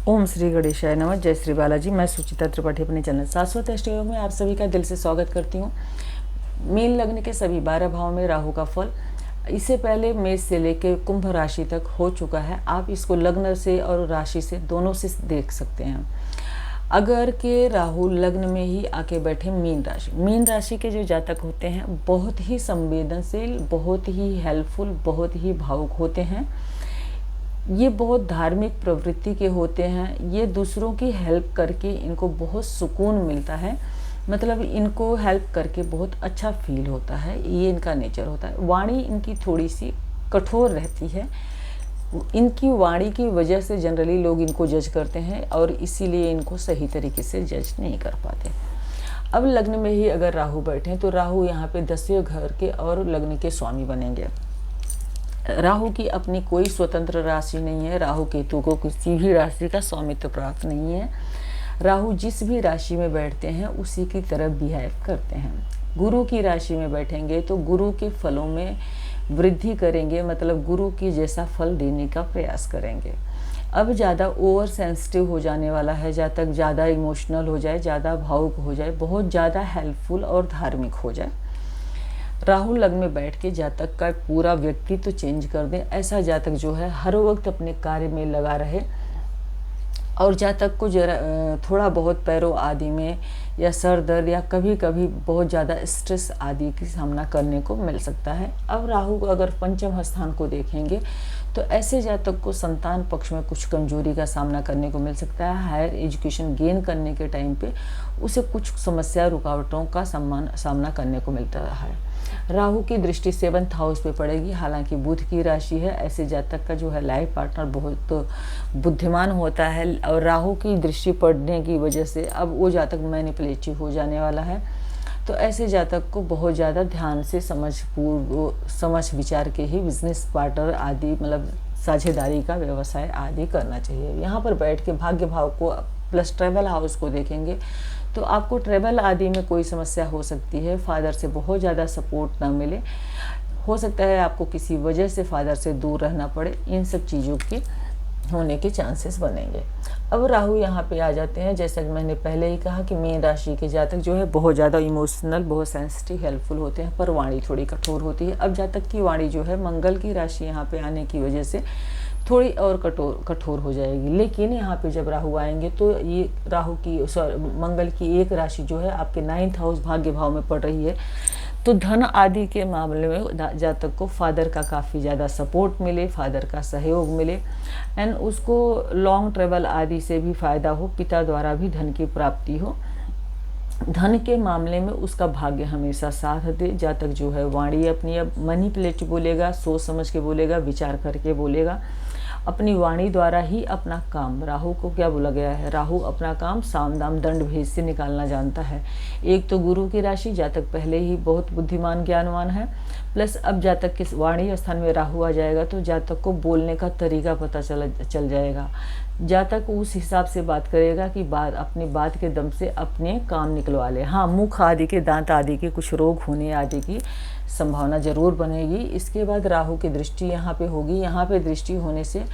ओम श्री गणेशाय नमः। जय श्री बालाजी। मैं सुचिता त्रिपाठी अपने चैनल शाश्वत अष्टयोग में आप सभी का दिल से स्वागत करती हूँ। मीन लग्न के सभी 12 भाव में राहु का फल इससे पहले मेष से लेकर कुंभ राशि तक हो चुका है। आप इसको लग्न से और राशि से दोनों से देख सकते हैं। अगर के राहु लग्न में ही आके बैठे मीन राशि के जो जातक होते हैं बहुत ही संवेदनशील, बहुत ही हेल्पफुल, बहुत ही भावुक होते हैं। ये बहुत धार्मिक प्रवृत्ति के होते हैं। ये दूसरों की हेल्प करके इनको बहुत सुकून मिलता है, मतलब इनको हेल्प करके बहुत अच्छा फील होता है। ये इनका नेचर होता है। वाणी इनकी थोड़ी सी कठोर रहती है। इनकी वाणी की वजह से जनरली लोग इनको जज करते हैं और इसीलिए इनको सही तरीके से जज नहीं कर पाते। अब लग्न में ही अगर राहु बैठे तो राहु यहाँ पे 10वें घर के और लग्न के स्वामी बनेंगे। राहु की अपनी कोई स्वतंत्र राशि नहीं है। राहु केतु को किसी भी राशि का स्वामित्व प्राप्त नहीं है। राहु जिस भी राशि में बैठते हैं उसी की तरह बिहेव करते हैं। गुरु की राशि में बैठेंगे तो गुरु के फलों में वृद्धि करेंगे, मतलब गुरु की जैसा फल देने का प्रयास करेंगे। अब ज़्यादा ओवर सेंसिटिव हो जाने वाला है, जातक ज़्यादा इमोशनल हो जाए, ज़्यादा भावुक हो जाए, बहुत ज़्यादा हेल्पफुल और धार्मिक हो जाए। राहु लग्न में बैठ के जातक का पूरा व्यक्तित्व चेंज कर दे। ऐसा जातक जो है हर वक्त अपने कार्य में लगा रहे और जातक को जरा थोड़ा बहुत पैरों आदि में या सर दर्द या कभी कभी बहुत ज़्यादा स्ट्रेस आदि की सामना करने को मिल सकता है। अब राहु को अगर पंचम स्थान को देखेंगे तो ऐसे जातक को संतान पक्ष में कुछ कमजोरी का सामना करने को मिल सकता है। हायर एजुकेशन गेन करने के टाइम पे उसे कुछ समस्या रुकावटों का सामना करने को मिलता है। राहु की दृष्टि 7th हाउस पे पड़ेगी। हालांकि बुध की राशि है, ऐसे जातक का जो है लाइफ पार्टनर बहुत बुद्धिमान होता है और राहु की दृष्टि पड़ने की वजह से अब वो जातक मैनिपुलेटिव हो जाने वाला है। तो ऐसे जातक को बहुत ज़्यादा ध्यान से समझ विचार के ही बिजनेस पार्टनर आदि, मतलब साझेदारी का व्यवसाय आदि करना चाहिए। यहाँ पर बैठ के भाग्य भाव को प्लस ट्रेवल हाउस को देखेंगे तो आपको ट्रेवल आदि में कोई समस्या हो सकती है। फादर से बहुत ज़्यादा सपोर्ट ना मिले, हो सकता है आपको किसी वजह से फादर से दूर रहना पड़े। इन सब चीज़ों के होने के चांसेस बनेंगे। अब राहु यहाँ पे आ जाते हैं। जैसा कि मैंने पहले ही कहा कि मीन राशि के जातक जो है बहुत ज़्यादा इमोशनल, बहुत सेंसिटिव, हेल्पफुल होते हैं, पर वाणी थोड़ी कठोर होती है। अब जातक की वाणी जो है मंगल की राशि यहाँ पे आने की वजह से थोड़ी और कठोर हो जाएगी। लेकिन यहाँ पे जब राहु आएंगे तो ये मंगल की एक राशि जो है आपके 9th हाउस भाग्य भाव में पड़ रही है। तो धन आदि के मामले में जातक को फादर का काफ़ी ज़्यादा सपोर्ट मिले, फादर का सहयोग मिले एंड उसको लॉन्ग ट्रेवल आदि से भी फ़ायदा हो, पिता द्वारा भी धन की प्राप्ति हो। धन के मामले में उसका भाग्य हमेशा साथ दे। जातक जो है वाणी अपनी अब मैनिपुलेटिव बोलेगा, सोच समझ के बोलेगा, विचार करके बोलेगा। अपनी वाणी द्वारा ही अपना काम, राहु को क्या बोला गया है, राहु अपना काम साम दाम दंड भेद से निकालना जानता है। एक तो गुरु की राशि, जातक पहले ही बहुत बुद्धिमान ज्ञानवान है, प्लस अब जातक के वाणी स्थान में राहु आ जाएगा तो जातक को बोलने का तरीका पता चल जाएगा। जातक उस हिसाब से बात करेगा कि अपनी बात के दम से अपने काम निकलवा ले। हाँ, मुख आदि के, दांत आदि के कुछ रोग होने आदि की संभावना जरूर बनेगी। इसके बाद राहु की दृष्टि यहाँ पे होगी। यहाँ पे दृष्टि होने से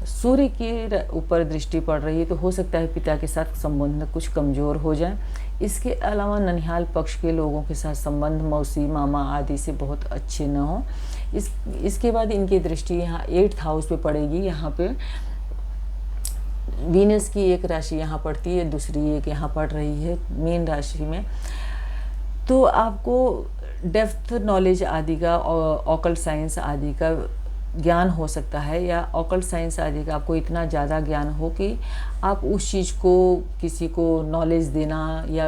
सूर्य के ऊपर दृष्टि पड़ रही है तो हो सकता है पिता के साथ संबंध कुछ कमज़ोर हो जाए। इसके अलावा ननिहाल पक्ष के लोगों के साथ संबंध मौसी मामा आदि से बहुत अच्छे न हो। इसके बाद इनकी दृष्टि यहाँ 8th हाउस पे पड़ेगी। यहाँ पे वीनस की एक राशि यहाँ पड़ती है, दूसरी एक यहाँ पड़ रही है मीन राशि में। तो आपको डेप्थ नॉलेज आदि का, ऑकल्ट साइंस आदि का ज्ञान हो सकता है, या ऑकल्ट साइंस आदि का आपको इतना ज़्यादा ज्ञान हो कि आप उस चीज़ को किसी को नॉलेज देना या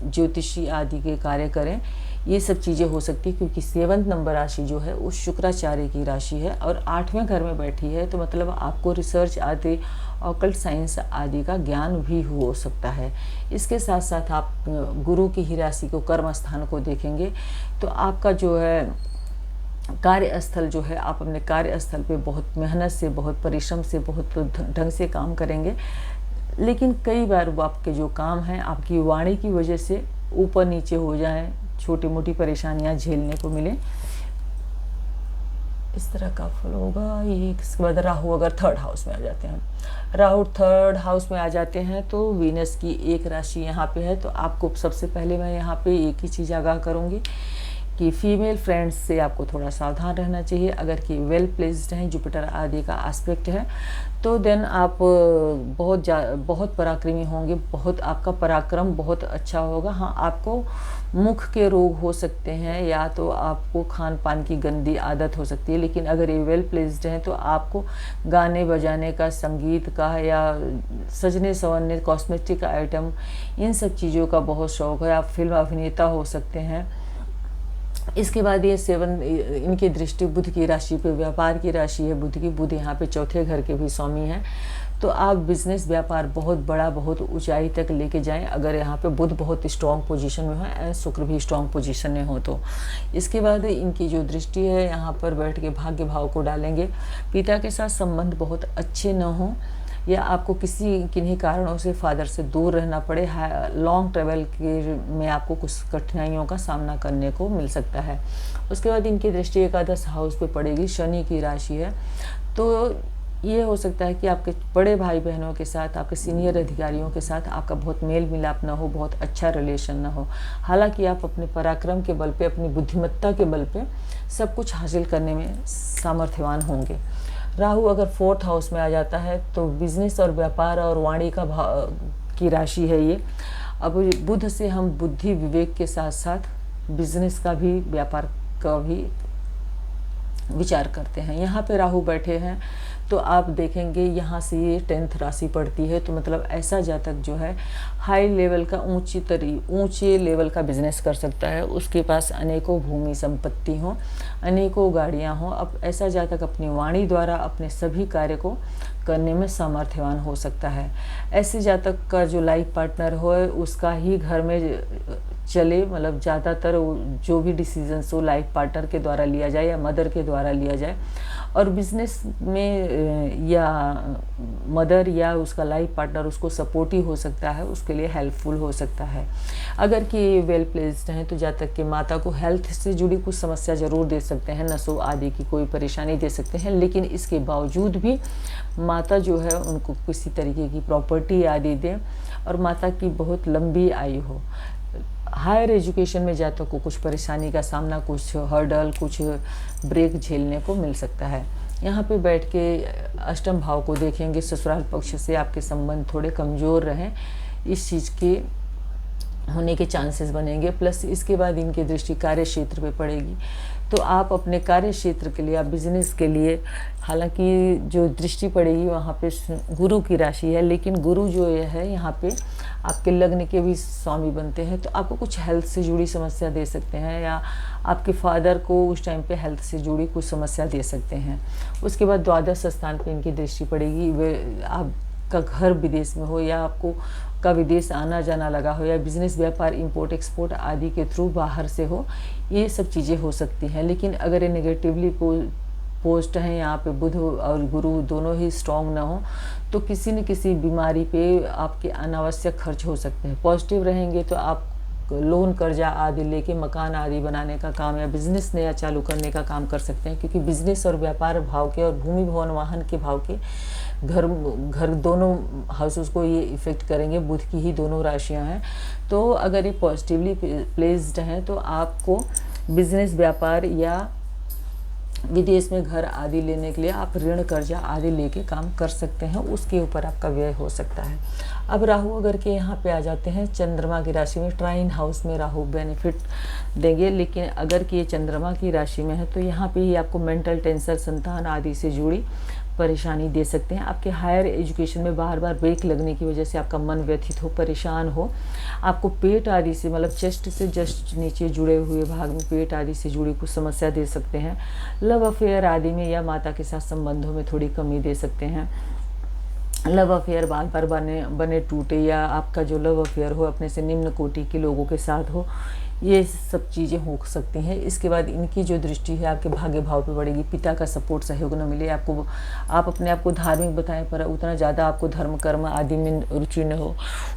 ज्योतिषी आदि के कार्य करें। ये सब चीज़ें हो सकती है क्योंकि 7th नंबर राशि जो है उस शुक्राचार्य की राशि है और 8वें घर में बैठी है। तो मतलब आपको रिसर्च आदि, ऑकल्ट साइंस आदि का ज्ञान भी हो सकता है। इसके साथ साथ आप गुरु की ही राशि को, कर्म स्थान को देखेंगे तो आपका जो है कार्यस्थल जो है, आप अपने कार्यस्थल पे बहुत मेहनत से, बहुत परिश्रम से, बहुत ढंग से काम करेंगे। लेकिन कई बार वो आपके जो काम हैं आपकी वाणी की वजह से ऊपर नीचे हो जाए, छोटी मोटी परेशानियां झेलने को मिले। इस तरह का फल होगा ये। इसके बाद राहु अगर थर्ड हाउस में आ जाते हैं, राहु थर्ड हाउस में आ जाते हैं तो वीनस की एक राशि यहाँ पे है। तो आपको सबसे पहले मैं यहाँ पे एक ही चीज़ आगाह करूँगी कि फीमेल फ्रेंड्स से आपको थोड़ा सावधान रहना चाहिए। अगर कि वेल प्लेस्ड हैं, जुपिटर आदि का एस्पेक्ट है, तो देन आप बहुत पराक्रमी होंगे, बहुत आपका पराक्रम बहुत अच्छा होगा। हाँ, आपको मुख के रोग हो सकते हैं या तो आपको खान पान की गंदी आदत हो सकती है, लेकिन अगर ये वेल प्लेस्ड हैं तो आपको गाने बजाने का, संगीत का या सजने संवरने, कॉस्मेटिक आइटम, इन सब चीज़ों का बहुत शौक़ है। आप फिल्म अभिनेता हो सकते हैं। इसके बाद ये 7 इनकी दृष्टि बुध की राशि पे, व्यापार की राशि है बुध की। बुध यहाँ पे चौथे घर के भी स्वामी हैं, तो आप बिजनेस व्यापार बहुत बड़ा, बहुत ऊंचाई तक लेके जाएं अगर यहाँ पे बुध बहुत स्ट्रॉन्ग पोजीशन में है, शुक्र भी स्ट्रॉन्ग पोजीशन में हो तो। इसके बाद इनकी जो दृष्टि है यहाँ पर बैठ के भाग्य भाव को डालेंगे। पिता के साथ संबंध बहुत अच्छे न हों या आपको किन्हीं कारणों से फादर से दूर रहना पड़े, लॉन्ग ट्रेवल के में आपको कुछ कठिनाइयों का सामना करने को मिल सकता है। उसके बाद इनकी दृष्टि एकादश हाउस पे पड़ेगी, शनि की राशि है। तो ये हो सकता है कि आपके बड़े भाई बहनों के साथ, आपके सीनियर अधिकारियों के साथ आपका बहुत मेल मिलाप ना हो, बहुत अच्छा रिलेशन ना हो। हालांकि आप अपने पराक्रम के बल पे, अपनी बुद्धिमत्ता के बल पे सब कुछ हासिल करने में सामर्थ्यवान होंगे। राहु अगर फोर्थ हाउस में आ जाता है तो बिजनेस और व्यापार और वाणी का भाव की राशि है ये। अब बुध से हम बुद्धि विवेक के साथ साथ बिजनेस का भी, व्यापार का भी विचार करते हैं। यहाँ पे राहु बैठे हैं तो आप देखेंगे यहाँ से ये 10th राशि पड़ती है, तो मतलब ऐसा जातक जो है हाई लेवल का, ऊंचे लेवल का बिजनेस कर सकता है। उसके पास अनेकों भूमि संपत्ति हो, अनेकों गाड़ियाँ हों। अब ऐसा जातक अपनी वाणी द्वारा अपने सभी कार्य को करने में सामर्थ्यवान हो सकता है। ऐसे जातक का जो लाइफ पार्टनर हो उसका ही घर में चले, मतलब ज़्यादातर जो भी डिसीजंस हो लाइफ पार्टनर के द्वारा लिया जाए या मदर के द्वारा लिया जाए। और बिजनेस में या मदर या उसका लाइफ पार्टनर उसको सपोर्टिव हो सकता है, उसके लिए हेल्पफुल हो सकता है। अगर कि वेल प्लेस्ड हैं तो जातक के माता को हेल्थ से जुड़ी कुछ समस्या ज़रूर दे सकते हैं, नसों आदि की कोई परेशानी दे सकते हैं, लेकिन इसके बावजूद भी माता जो है उनको किसी तरीके की प्रॉपर्टी आदि दें और माता की बहुत लंबी आयु हो। हायर एजुकेशन में जातकों को कुछ परेशानी का सामना, कुछ हर्डल, कुछ ब्रेक झेलने को मिल सकता है। यहाँ पे बैठ के अष्टम भाव को देखेंगे, ससुराल पक्ष से आपके संबंध थोड़े कमज़ोर रहें, इस चीज़ के होने के चांसेस बनेंगे। प्लस इसके बाद इनकी दृष्टि कार्य क्षेत्र पे पड़ेगी, तो आप अपने कार्य क्षेत्र के लिए, आप बिजनेस के लिए, हालांकि जो दृष्टि पड़ेगी वहाँ पे गुरु की राशि है, लेकिन गुरु जो है यहाँ पे आपके लग्न के भी स्वामी बनते हैं, तो आपको कुछ हेल्थ से जुड़ी समस्या दे सकते हैं या आपके फादर को उस टाइम पे हेल्थ से जुड़ी कुछ समस्या दे सकते हैं। उसके बाद द्वादश स्थान पे इनकी दृष्टि पड़ेगी। वे आपका घर विदेश में हो या आपको का विदेश आना जाना लगा हो या बिजनेस व्यापार इंपोर्ट एक्सपोर्ट आदि के थ्रू बाहर से हो, ये सब चीज़ें हो सकती हैं। लेकिन अगर ये नेगेटिवली पोस्ट हैं, यहाँ पे बुध और गुरु दोनों ही स्ट्रॉन्ग ना हो, तो किसी न किसी बीमारी पे आपके अनावश्यक खर्च हो सकते हैं। पॉजिटिव रहेंगे तो आप लोन कर्जा आदि लेके मकान आदि बनाने का काम या बिजनेस नया चालू करने का काम कर सकते हैं, क्योंकि बिजनेस और व्यापार भाव के और भूमि भवन वाहन के भाव के घर दोनों हाउसेस को ये इफ़ेक्ट करेंगे। बुध की ही दोनों राशियां हैं, तो अगर ये पॉजिटिवली प्लेस्ड हैं तो आपको बिजनेस व्यापार या विदेश में घर आदि लेने के लिए आप ऋण कर्जा आदि लेके काम कर सकते हैं, उसके ऊपर आपका व्यय हो सकता है। अब राहु अगर के यहाँ पे आ जाते हैं चंद्रमा की राशि में, ट्राइन हाउस में राहु बेनिफिट देंगे, लेकिन अगर कि ये चंद्रमा की राशि में है तो यहाँ पे ही आपको मेंटल टेंशन, संतान आदि से जुड़ी परेशानी दे सकते हैं। आपके हायर एजुकेशन में बार बार ब्रेक लगने की वजह से आपका मन व्यथित हो, परेशान हो, आपको पेट आदि से, मतलब चेस्ट से जस्ट नीचे जुड़े हुए भाग में पेट आदि से जुड़ी कुछ समस्या दे सकते हैं। लव अफेयर आदि में या माता के साथ संबंधों में थोड़ी कमी दे सकते हैं। लव अफेयर बार बार बने टूटे या आपका जो लव अफेयर हो अपने से निम्न कोटि के लोगों के साथ हो, ये सब चीज़ें हो सकती हैं। इसके बाद इनकी जो दृष्टि है आपके भाग्य भाव पे बढ़ेगी, पिता का सपोर्ट सहयोग न मिले आपको, आप अपने आप को धार्मिक बताएं पर उतना ज़्यादा आपको धर्म कर्म आदि में रुचि न हो,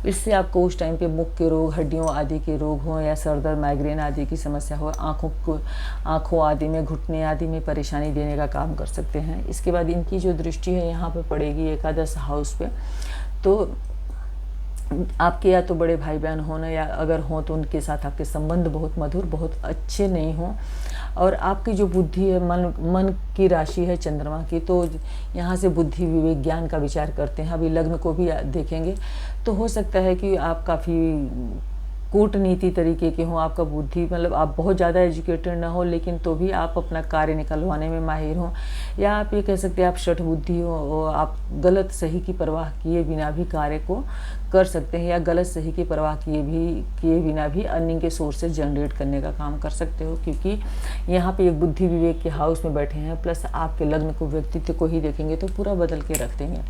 इससे आपको उस टाइम पे मुख के रोग, हड्डियों आदि के रोग हों या सर दर्द, माइग्रेन आदि की समस्या हो, आँखों आदि में, घुटने आदि में परेशानी देने का काम कर सकते हैं। इसके बाद इनकी जो दृष्टि है यहाँ पे पड़ेगी एकादश हाउस पे, तो आपके या तो बड़े भाई बहन हो ना, या अगर हों तो उनके साथ आपके संबंध बहुत मधुर, बहुत अच्छे नहीं हों। और आपकी जो बुद्धि है, मन की राशि है चंद्रमा की, तो यहाँ से बुद्धि विवेक ज्ञान का विचार करते हैं। अभी लग्न को भी देखेंगे तो हो सकता है कि आप काफ़ी कूटनीति तरीके के हों, आपका बुद्धि मतलब आप बहुत ज़्यादा एजुकेटेड ना हो, लेकिन तो भी आप अपना कार्य निकलवाने में माहिर हों, या आप ये कह सकते हैं आप शठ बुद्धि हो, आप गलत सही की परवाह किए बिना भी कार्य को कर सकते हैं, या गलत सही की परवाह किए बिना भी अर्निंग के सोर्सेज जनरेट करने का काम कर सकते हो, क्योंकि यहाँ पे एक बुद्धि विवेक के हाउस में बैठे हैं। प्लस आपके लग्न को, व्यक्तित्व को ही देखेंगे तो पूरा बदल के रख देंगे।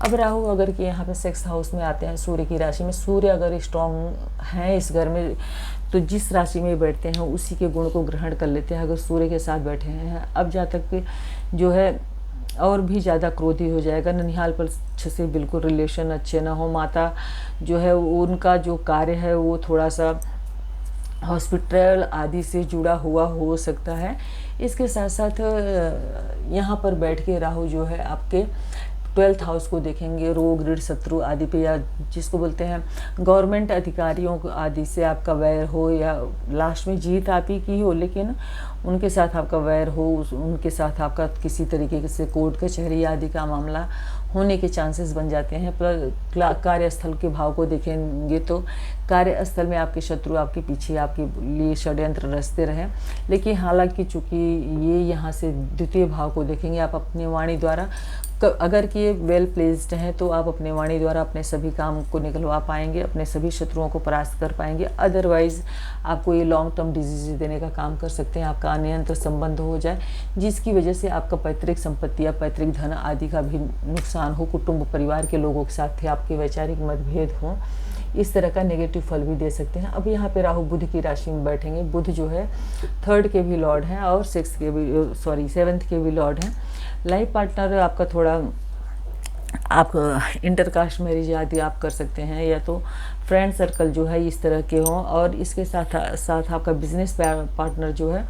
अब राहु अगर कि यहाँ पे 6th हाउस में आते हैं, सूर्य की राशि में, सूर्य अगर स्ट्रॉन्ग हैं इस घर में तो जिस राशि में बैठते हैं उसी के गुण को ग्रहण कर लेते हैं। अगर सूर्य के साथ बैठे हैं, अब जातक पे जो है और भी ज़्यादा क्रोधी हो जाएगा। ननिहाल पर से बिल्कुल रिलेशन अच्छे ना हो, माता जो है उनका जो कार्य है वो थोड़ा सा हॉस्पिटल आदि से जुड़ा हुआ हो सकता है। इसके साथ साथ यहाँ पर बैठ के राहु जो है आपके 12th हाउस को देखेंगे, रोग ऋण शत्रु आदि पे, या जिसको बोलते हैं गवर्नमेंट अधिकारियों आदि से आपका वैर हो, या लास्ट में जीत आप ही की हो लेकिन उनके साथ आपका वैर हो, उनके साथ आपका किसी तरीके से कोर्ट कचहरी आदि का मामला होने के चांसेस बन जाते हैं। पर कार्यस्थल के भाव को देखेंगे तो कार्यस्थल में आपके शत्रु आपके पीछे आपके लिए षड्यंत्र रचते रहे, लेकिन हालांकि चूंकि ये यहाँ से द्वितीय भाव को देखेंगे, आप अपनी वाणी द्वारा अगर कि ये वेल प्लेस्ड हैं तो आप अपने वाणी द्वारा अपने सभी काम को निकलवा पाएंगे, अपने सभी शत्रुओं को परास्त कर पाएंगे। अदरवाइज आपको ये लॉन्ग टर्म डिजीज देने का काम कर सकते हैं, आपका अनियंत्रित संबंध हो जाए जिसकी वजह से आपका पैतृक संपत्ति या पैतृक धन आदि का भी नुकसान हो, कुटुंब परिवार के लोगों के साथ आपके वैचारिक मतभेद हो, इस तरह का नेगेटिव फल भी दे सकते हैं। अब यहाँ पे राहु बुध की राशि में बैठेंगे। बुध जो है 3rd के भी लॉर्ड हैं और 7th के भी लॉर्ड हैं। लाइफ पार्टनर आपका थोड़ा आप इंटरकास्ट मैरिज आदि आप कर सकते हैं, या तो फ्रेंड सर्कल जो है इस तरह के हों, और इसके साथ साथ आपका बिजनेस पार्टनर जो है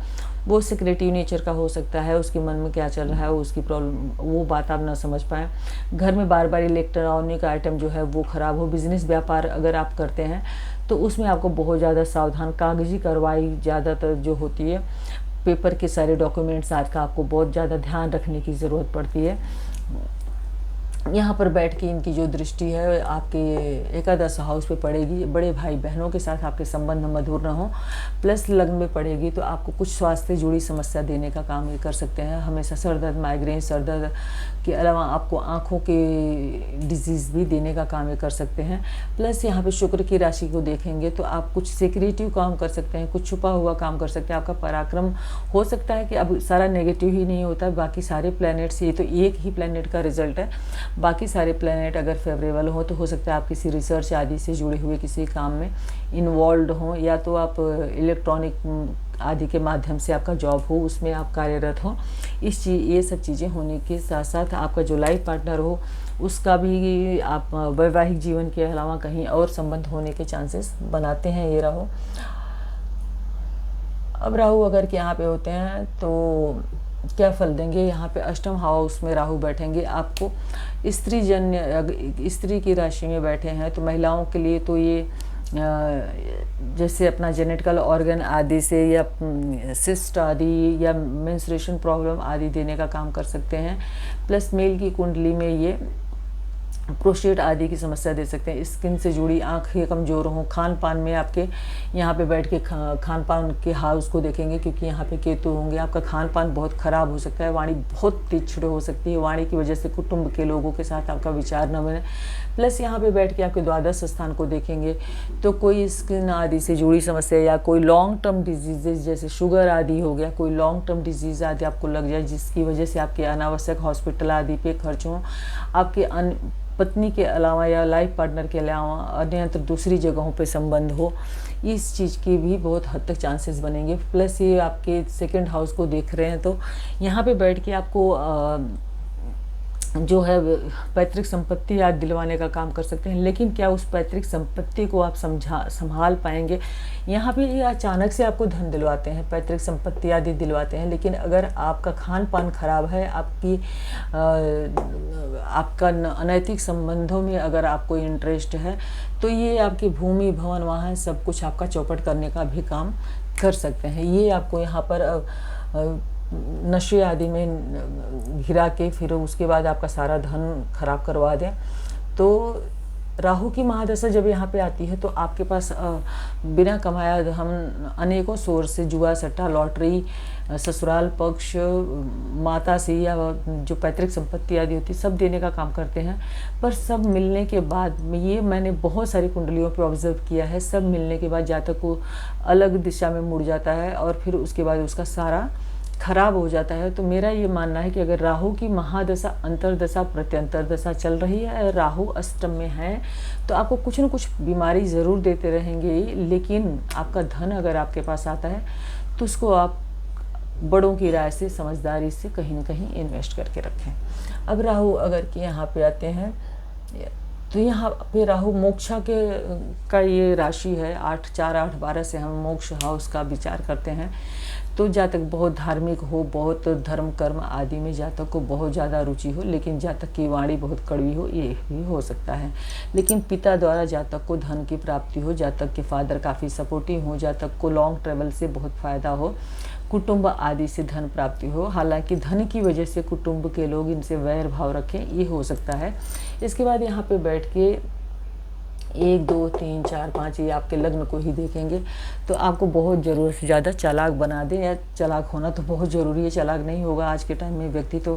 वो सिक्रेटिव नेचर का हो सकता है। उसके मन में क्या चल रहा है, उसकी प्रॉब्लम, वो बात आप ना समझ पाएँ। घर में बार बार इलेक्ट्रॉनिक आइटम जो है वो ख़राब हो। बिजनेस व्यापार अगर आप करते हैं तो उसमें आपको बहुत ज़्यादा सावधान, कागजी कार्रवाई ज़्यादातर जो होती है, पेपर के सारे डॉक्यूमेंट्स आज का आपको बहुत ज़्यादा ध्यान रखने की ज़रूरत पड़ती है। यहाँ पर बैठ के इनकी जो दृष्टि है आपके एकादश हाउस पे पड़ेगी। बड़े भाई बहनों के साथ आपके संबंध मधुर न हो, प्लस लग्न में पड़ेगी तो आपको कुछ स्वास्थ्य से जुड़ी समस्या देने का काम ये कर सकते हैं। हमेशा सर दर्द, माइग्रेन, सर दर्द के अलावा आपको आँखों के डिजीज़ भी देने का काम ये कर सकते हैं। प्लस यहाँ पे शुक्र की राशि को देखेंगे तो आप कुछ सिक्रेटिव काम कर सकते हैं, कुछ छुपा हुआ काम कर सकते हैं। आपका पराक्रम हो सकता है कि अब सारा नेगेटिव ही नहीं होता, बाकी सारे प्लैनेट्स, ये तो एक ही प्लैनेट का रिजल्ट है, बाकी सारे प्लैनेट अगर फेवरेबल हो तो हो सकता है आप किसी रिसर्च आदि से जुड़े हुए किसी काम में इन्वॉल्व हों, या तो आप इलेक्ट्रॉनिक आदि के माध्यम से आपका जॉब हो, उसमें आप कार्यरत हो। ये सब चीज़ें होने के साथ साथ आपका जो लाइफ पार्टनर हो उसका भी आप वैवाहिक जीवन के अलावा कहीं और संबंध होने के चांसेस बनाते हैं ये राहु। अब राहु अगर कि यहाँ पे होते हैं तो क्या फल देंगे, यहाँ पे अष्टम हाउस में राहु बैठेंगे। आपको स्त्री की राशि में बैठे हैं तो महिलाओं के लिए तो ये जैसे अपना जेनेटिकल ऑर्गन आदि से या सिस्ट आदि या मेंस्ट्रुएशन प्रॉब्लम आदि देने का काम कर सकते हैं। प्लस मेल की कुंडली में ये प्रोस्टेट आदि की समस्या दे सकते हैं। स्किन से जुड़ी, आँखें कमज़ोर हों, खान पान में आपके यहाँ पे बैठ के खान पान के हाउस को देखेंगे क्योंकि यहाँ पे केतु होंगे। आपका खान पान बहुत ख़राब हो सकता है, वाणी बहुत तीक्ष्ण हो सकती है, वाणी की वजह से कुटुंब के लोगों के साथ आपका विचार न बने। प्लस यहाँ पे बैठ के आपके द्वादश स्थान को देखेंगे तो कोई स्किन आदि से जुड़ी समस्या या कोई लॉन्ग टर्म डिजीजेज जैसे शुगर आदि हो गया, कोई लॉन्ग टर्म डिजीज़ आदि आपको लग जाए जिसकी वजह से आपके अनावश्यक हॉस्पिटल आदि पे खर्च हों, आपके पत्नी के अलावा या लाइफ पार्टनर के अलावा अन्यत्र दूसरी जगहों पे संबंध हो, इस चीज़ की भी बहुत हद तक चांसेस बनेंगे। प्लस ये आपके सेकंड हाउस को देख रहे हैं तो यहाँ पे बैठ के आपको जो है पैतृक संपत्ति याद दिलवाने का काम कर सकते हैं, लेकिन क्या उस पैतृक संपत्ति को आप संभाल पाएंगे? यहाँ पे ये अचानक से आपको धन दिलवाते हैं, पैतृक संपत्ति आदि दिलवाते हैं, लेकिन अगर आपका खान पान खराब है, आपका अनैतिक संबंधों में अगर आपको इंटरेस्ट है, तो ये आपकी भूमि भवन वाहन सब कुछ आपका चौपट करने का भी काम कर सकते हैं। ये आपको यहाँ पर नशे आदि में घिरा के फिर उसके बाद आपका सारा धन खराब करवा दें। तो राहु की महादशा जब यहाँ पे आती है तो आपके पास बिना कमाया धन अनेकों सोर्स से, जुआ सट्टा लॉटरी, ससुराल पक्ष, माता से या जो पैतृक संपत्ति आदि होती सब देने का काम करते हैं। पर सब मिलने के बाद ये मैंने बहुत सारी कुंडलियों पे ऑब्जर्व किया है, सब मिलने के बाद जातक को अलग दिशा में मुड़ जाता है और फिर उसके बाद उसका सारा खराब हो जाता है। तो मेरा ये मानना है कि अगर राहु की महादशा, अंतरदशा, प्रत्यंतर दशा चल रही है, राहु अष्टम में है, तो आपको कुछ न कुछ बीमारी ज़रूर देते रहेंगे, लेकिन आपका धन अगर आपके पास आता है तो उसको आप बड़ों की राय से, समझदारी से कहीं ना कहीं इन्वेस्ट करके रखें। अब राहु अगर कि यहाँ पे आते हैं तो यहाँ पे राहु मोक्षा का ये राशि है, 8/4/8/12 से हम मोक्ष हाउस का विचार करते हैं। तो जातक बहुत धार्मिक हो, बहुत धर्म कर्म आदि में जातक को बहुत ज़्यादा रुचि हो, लेकिन जातक की वाणी बहुत कड़वी हो, ये भी हो सकता है। लेकिन पिता द्वारा जातक को धन की प्राप्ति हो, जातक के फादर काफ़ी सपोर्टिव हो, जातक को लॉन्ग ट्रेवल से बहुत फ़ायदा हो, कुटुंब आदि से धन प्राप्ति हो। हालांकि धन की वजह से कुटुंब के लोग इनसे वैर भाव रखें, ये हो सकता है। इसके बाद यहाँ पे बैठ के 1 2 3 4 5 ये आपके लग्न को ही देखेंगे तो आपको बहुत ज़रूरत से ज़्यादा चालाक बना दें, या चालाक होना तो बहुत ज़रूरी है। चालाक नहीं होगा आज के टाइम में व्यक्ति तो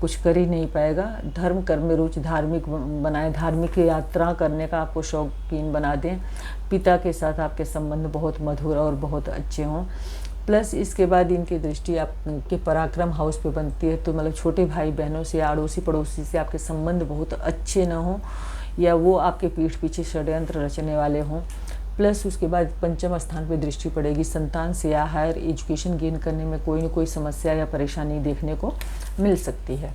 कुछ कर ही नहीं पाएगा। धर्म कर्म में रुचि धार्मिक बनाएं, धार्मिक यात्रा करने का आपको शौकीन बना दें। पिता के साथ आपके संबंध बहुत मधुर और बहुत अच्छे हों। प्लस इसके बाद इनकी दृष्टि आपके पराक्रम हाउस पे बनती है, तो मतलब छोटे भाई बहनों से, अड़ोसी पड़ोसी से आपके संबंध बहुत अच्छे न हों, या वो आपके पीठ पीछे षड्यंत्र रचने वाले हों। प्लस उसके बाद पंचम स्थान पे दृष्टि पड़ेगी, संतान से या हायर एजुकेशन गेन करने में कोई न कोई समस्या या परेशानी देखने को मिल सकती है।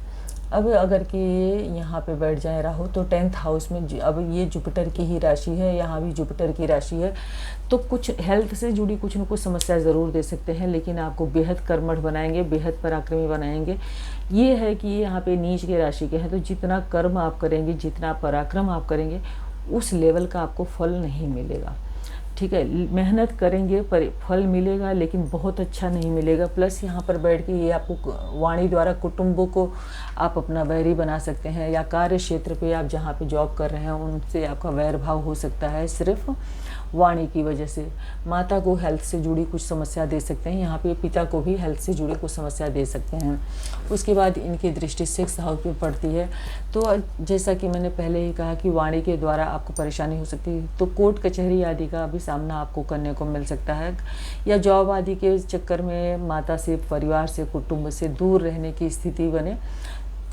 अब अगर कि ये यहाँ पे बैठ जाए राहु तो 10th हाउस में, अब ये जुपिटर की ही राशि है, यहाँ भी जुपिटर की राशि है, तो कुछ हेल्थ से जुड़ी कुछ न कुछ समस्या ज़रूर दे सकते हैं, लेकिन आपको बेहद कर्मठ बनाएंगे, बेहद पराक्रमी बनाएंगे। ये है कि यहाँ पे नीच के राशि के हैं, तो जितना कर्म आप करेंगे, जितना पराक्रम आप करेंगे, उस लेवल का आपको फल नहीं मिलेगा। ठीक है, मेहनत करेंगे पर फल मिलेगा, लेकिन बहुत अच्छा नहीं मिलेगा। प्लस यहाँ पर बैठ के ये आपको वाणी द्वारा कुटुंबों को आप अपना वैरी बना सकते हैं, या कार्य क्षेत्र पे आप जहाँ पे जॉब कर रहे हैं उनसे आपका वैर भाव हो सकता है सिर्फ वाणी की वजह से। माता को हेल्थ से जुड़ी कुछ समस्या दे सकते हैं, यहाँ पे पिता को भी हेल्थ से जुड़ी कुछ समस्या दे सकते हैं। उसके बाद इनकी दृष्टि 6th हाउस पे पड़ती है, तो जैसा कि मैंने पहले ही कहा कि वाणी के द्वारा आपको परेशानी हो सकती है, तो कोर्ट कचहरी आदि का भी सामना आपको करने को मिल सकता है, या जॉब आदि के चक्कर में माता से, परिवार से, कुटुंब से दूर रहने की स्थिति बने।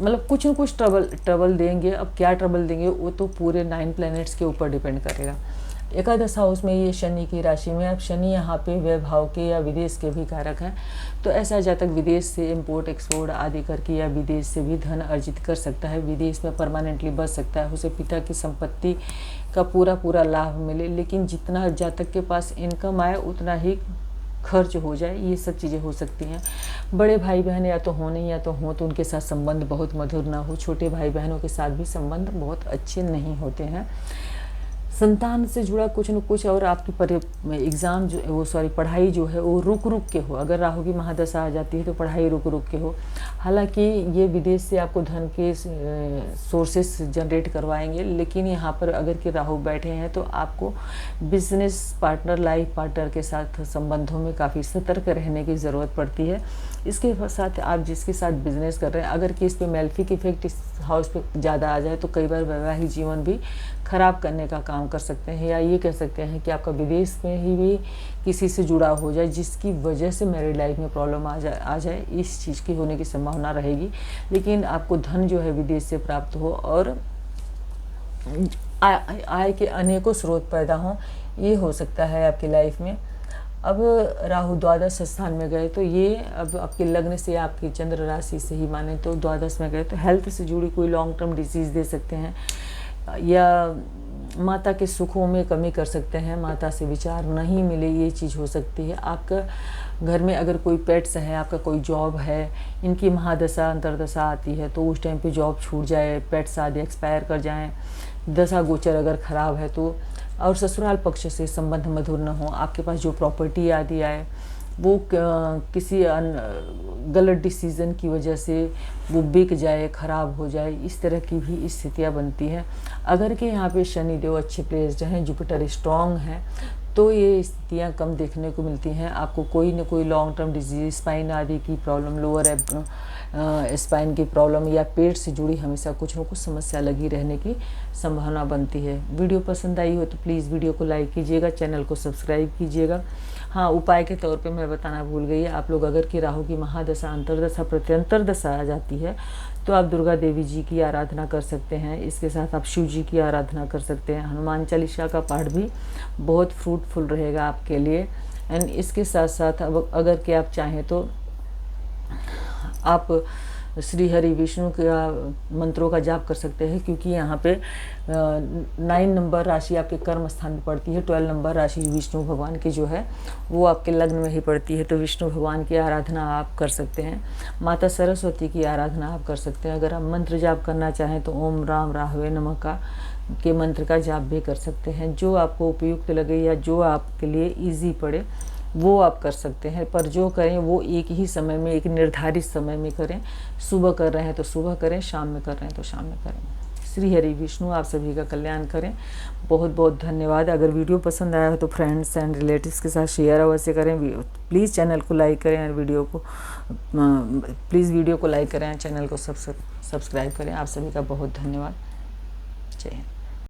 मतलब कुछ न कुछ ट्रबल देंगे। अब क्या ट्रबल देंगे वो तो पूरे 9 प्लैनेट्स के ऊपर डिपेंड करेगा। एकादश हाउस में ये शनि की राशि में, अब शनि यहाँ पे वैभव के या विदेश के भी कारक हैं, तो ऐसा जातक विदेश से इम्पोर्ट एक्सपोर्ट आदि करके या विदेश से भी धन अर्जित कर सकता है, विदेश में परमानेंटली बस सकता है, उसे पिता की संपत्ति का पूरा लाभ मिले, लेकिन जितना जातक के पास इनकम आए उतना ही खर्च हो जाए, ये सब चीज़ें हो सकती हैं। बड़े भाई बहन या तो हों नहीं, या तो हों तो उनके साथ संबंध बहुत मधुर ना हो। छोटे भाई बहनों के साथ भी संबंध बहुत अच्छे नहीं होते हैं। संतान से जुड़ा कुछ न कुछ, और आपकी एग्ज़ाम जो वो पढ़ाई जो है वो रुक के हो। अगर राहु की महादशा आ जाती है तो पढ़ाई रुक के हो। हालांकि ये विदेश से आपको धन के सोर्सेस जनरेट करवाएंगे, लेकिन यहाँ पर अगर कि राहु बैठे हैं तो आपको बिजनेस पार्टनर, लाइफ पार्टनर के साथ संबंधों में काफ़ी सतर्क रहने की ज़रूरत पड़ती है। इसके साथ आप जिसके साथ बिजनेस कर रहे हैं, अगर कि इस पर मेल्फिक इफेक्ट इस हाउस पे ज़्यादा आ जाए तो कई बार वैवाहिक जीवन भी खराब करने का काम कर सकते हैं, या ये कह सकते हैं कि आपका विदेश में ही भी किसी से जुड़ा हो जाए जिसकी वजह से मैरिड लाइफ में प्रॉब्लम आ जाए। इस चीज़ की होने की संभावना रहेगी, लेकिन आपको धन जो है विदेश से प्राप्त हो और आय के अनेकों स्रोत पैदा हों, ये हो सकता है आपकी लाइफ में। अब राहु द्वादश स्थान में गए तो ये अब आपके लग्न से, आपकी चंद्र राशि से ही माने तो द्वादश में गए तो हेल्थ से जुड़ी कोई लॉन्ग टर्म डिजीज़ दे सकते हैं, या माता के सुखों में कमी कर सकते हैं, माता से विचार नहीं मिले, ये चीज़ हो सकती है। आपका घर में अगर कोई पेट्स है, आपका कोई जॉब है, इनकी महादशा अंतरदशा आती है तो उस टाइम पे जॉब छूट जाए, पेट्स आदि एक्सपायर कर जाएं, दशा गोचर अगर ख़राब है तो, और ससुराल पक्ष से संबंध मधुर न हो, आपके पास जो प्रॉपर्टी आदि आए वो किसी गलत डिसीज़न की वजह से वो बिक जाए, ख़राब हो जाए, इस तरह की भी स्थितियाँ बनती हैं। अगर कि यहाँ पे शनिदेव अच्छे प्लेस्ड हैं, जुपिटर स्ट्रॉन्ग है, तो ये स्थितियाँ कम देखने को मिलती हैं। आपको कोई न कोई लॉन्ग टर्म डिजीज, स्पाइन आदि की प्रॉब्लम, लोअर स्पाइन की प्रॉब्लम या पेट से जुड़ी हमेशा कुछ न कुछ समस्या लगी रहने की संभावना बनती है। वीडियो पसंद आई हो तो प्लीज़ वीडियो को लाइक कीजिएगा, चैनल को सब्सक्राइब कीजिएगा। हाँ, उपाय के तौर पे मैं बताना भूल गई, आप लोग अगर कि राहु की महादशा, अंतरदशा, प्रत्यंतर दशा आ जाती है तो आप दुर्गा देवी जी की आराधना कर सकते हैं। इसके साथ आप शिव जी की आराधना कर सकते हैं। हनुमान चालीसा का पाठ भी बहुत फ्रूटफुल रहेगा आपके लिए। एंड इसके साथ साथ अब अगर कि आप चाहें तो आप श्री हरि विष्णु का मंत्रों का जाप कर सकते हैं, क्योंकि यहाँ पे 9 नंबर राशि आपके कर्म स्थान में पड़ती है, 12 नंबर राशि विष्णु भगवान की जो है वो आपके लग्न में ही पड़ती है। तो विष्णु भगवान की आराधना आप कर सकते हैं, माता सरस्वती की आराधना आप कर सकते हैं। अगर आप मंत्र जाप करना चाहें तो ओम राम राहवे नमः का के मंत्र का जाप भी कर सकते हैं। जो आपको उपयुक्त लगे या जो आपके लिए ईजी पड़े वो आप कर सकते हैं, पर जो करें वो एक ही समय में, एक निर्धारित समय में करें। सुबह कर रहे हैं तो सुबह करें, शाम में कर रहे हैं तो शाम में करें। श्री हरि विष्णु आप सभी का कल्याण करें। बहुत बहुत धन्यवाद। अगर वीडियो पसंद आया हो तो फ्रेंड्स एंड रिलेटिव्स के साथ शेयर अवश्य करें। प्लीज़ चैनल को लाइक करें और वीडियो को लाइक करें, चैनल को सब्सक्राइब करें। आप सभी का बहुत धन्यवाद। जय हिंद।